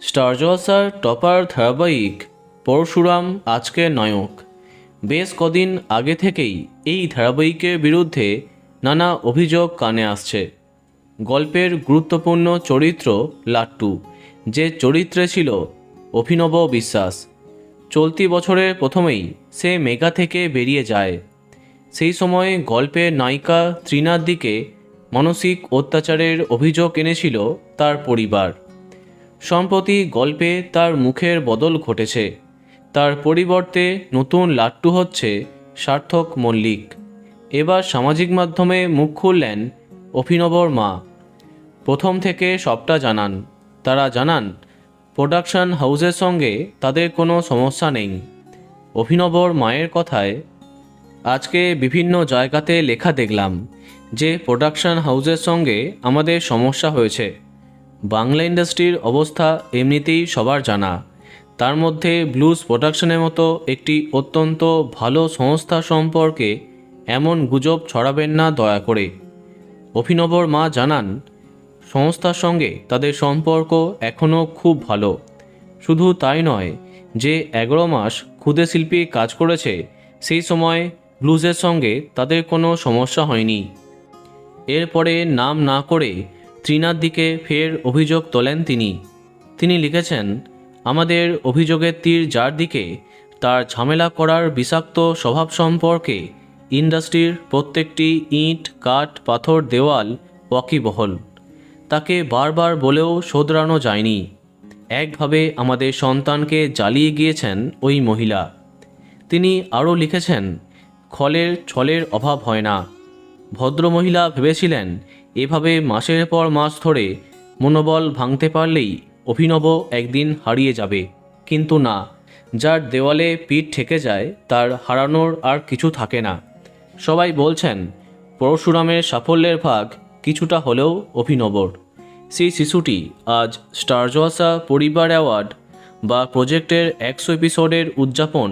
Star জলসার topper ধারাবাহিক পরশুরাম আজকের নায়ক। বেশ কদিন আগে থেকেই এই ধারাবাহিকের বিরুদ্ধে নানা অভিযোগ কানে আসছে। গল্পের গুরুত্বপূর্ণ চরিত্র লাট্টু, যে চরিত্রে ছিল অভিনব বিশ্বাস, চলতি বছরের প্রথমেই সে মেগা থেকে বেরিয়ে যায়। সেই সময় গল্পের নায়িকা তৃণার দিকে মানসিক অত্যাচারের অভিযোগ এনেছিল তার পরিবার। সম্প্রতি গল্পে তার মুখের বদল ঘটেছে। তার পরিবর্তে নতুন লাট্টু হচ্ছে সার্থক মল্লিক। এবার সামাজিক মাধ্যমে মুখ খুললেন অভিনবর মা। প্রথম থেকে সবটা জানান। তারা জানান প্রোডাকশন হাউসের সঙ্গে তাদের কোনো সমস্যা নেই। অভিনবর মায়ের কথায়, আজকে বিভিন্ন জায়গাতে লেখা দেখলাম যে প্রোডাকশন হাউসের সঙ্গে আমাদের সমস্যা হয়েছে। বাংলা ইন্ডাস্ট্রির অবস্থা এমনিতেই সবার জানা, তার মধ্যে ব্লুজ প্রোডাকশনের মতো একটি অত্যন্ত ভালো সংস্থা সম্পর্কে এমন গুজব ছড়াবেন না দয়া করে। অভিনবর মা জানান, সংস্থার সঙ্গে তাদের সম্পর্ক এখনও খুব ভালো। শুধু তাই নয়, যে 11 মাস ক্ষুদে শিল্পী কাজ করেছে সেই সময় ব্লুজের সঙ্গে তাদের কোনো সমস্যা হয়নি। এরপরে নাম না করে তৃণার দিকে ফের অভিযোগ তোলেন তিনি লিখেছেন, আমাদের অভিযোগের তীর যার দিকে, তার ঝামেলা করার বিষাক্ত স্বভাব সম্পর্কে ইন্ডাস্ট্রির প্রত্যেকটি ইট, কাঠ, পাথর, দেওয়াল ওয়াকিবহল। তাকে বারবার বলেও শোধরানো যায়নি। একভাবে আমাদের সন্তানকে জ্বালিয়ে গিয়েছেন ওই মহিলা। তিনি আরও লিখেছেন, ছলের অভাব হয় না। ভদ্রমহিলা ভেবেছিলেন এভাবে মাসের পর মাস ধরে মনোবল ভাঙতে পারলেই অভিনব একদিন হারিয়ে যাবে, কিন্তু না, যার দেওয়ালে পিঠ ঠেকে যায় তার হারানোর আর কিছু থাকে না। সবাই বলছেন পরশুরামের সাফল্যের ভাগ কিছুটা হলেও অভিনবর। সেই শিশুটি আজ স্টার জলসা পরিবার অ্যাওয়ার্ড বা প্রজেক্টের 100 এপিসোডের উদযাপন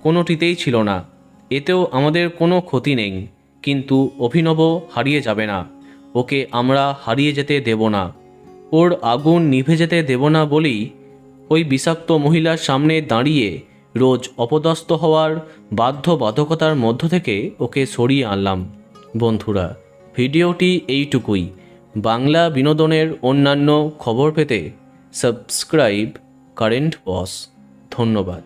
কোনোটিতেই ছিল না। এতেও আমাদের কোনো ক্ষতি নেই, কিন্তু অভিনব হারিয়ে যাবে না। ওকে আমরা হারিয়ে যেতে দেব না। ওর আগুন নিভে যেতে দেব না বলেই ওই বিষাক্ত মহিলার সামনে দাঁড়িয়ে রোজ অপদস্থ হওয়ার বাধ্যবাধকতার মধ্য থেকে ওকে সরিয়ে আনলাম। বন্ধুরা, ভিডিওটি এইটুকুই। বাংলা বিনোদনের অন্যান্য খবর পেতে সাবস্ক্রাইব কারেন্ট বস। ধন্যবাদ।